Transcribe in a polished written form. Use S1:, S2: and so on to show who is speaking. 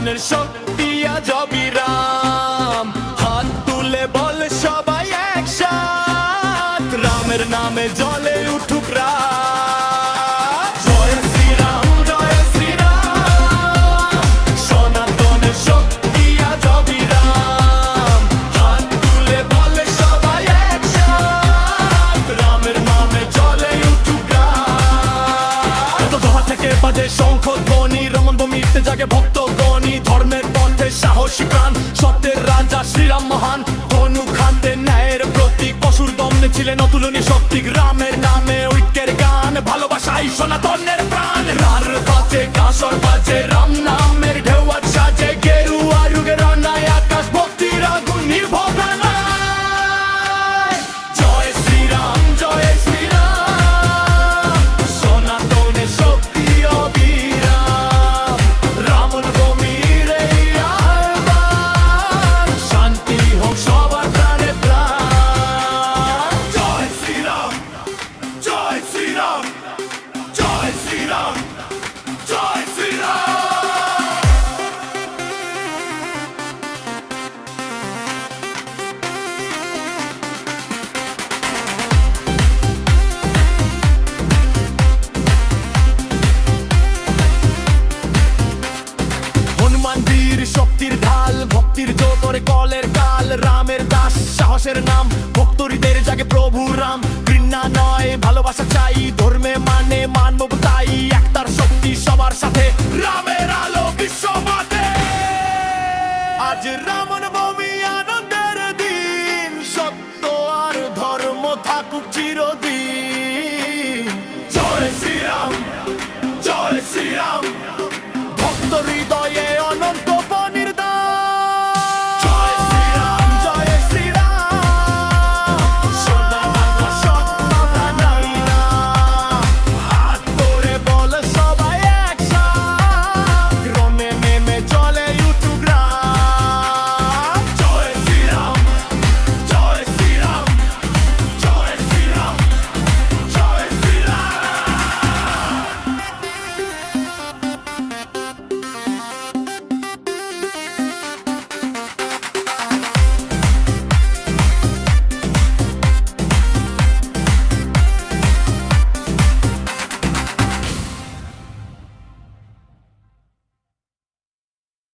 S1: তনের শক্তি আজ অবিরাম। হাত তুলে বল সবাই একসাথ, রামের নামে জলে উঠুক রাত। জয় শ্রীরাম, জয় শ্রীরাম, সনাতনের শক্তি আজ অবিরাম। হাত তুলে বল সবাই একসাথ, রামের নামে জলে উঠুক রাত। দোহা থেকে বাজে শঙ্খ ধ্বনি, রমণ ভূমিতে জাগে ভক্ত গণি। ধর্মের পথে সাহসী প্রাণ, সত্যের রাজা শ্রীরাম মহান। অনুখান্তে ন্যায়ের প্রতীক, পশুর দমনে ছিলেন অতুলনীয় শক্তি। রামের নামে ঐক্যের গান, ভালোবাসাই সনাতনের প্রাণ। রার বাজে কাঁসর বাজে, রাম নামের ঢেউ আজ সাজে। গেরুয়া যুগের অন্যায় আকাশ, ভক্তির আগুন নির্ভরনায়। জয় শ্রীরাম, জয় শ্রীরাম, সনাতনের শক্তি অবিরাম। রামন ভূমির এই আহ্বান, শান্তি হোক সবার প্রাণে প্রাণ। জয় শ্রীরাম, জয় শ্রীরাম, জয় শ্রীরাম, জয় শ্রীরাম। হনুমান বীর শক্তির ঢাল, ভক্তির জোতরে কলের কাল। রামের দাস সাহসের নাম, ভক্তরিদের জাগে প্রভু রাম। ঘৃণা নয় ভালোবাসা চাই, ধর্মে মানে মানবতাই। একতার শক্তি সবার সাথে, রামের আলো বিশ্ব মাঝে। আজ রামন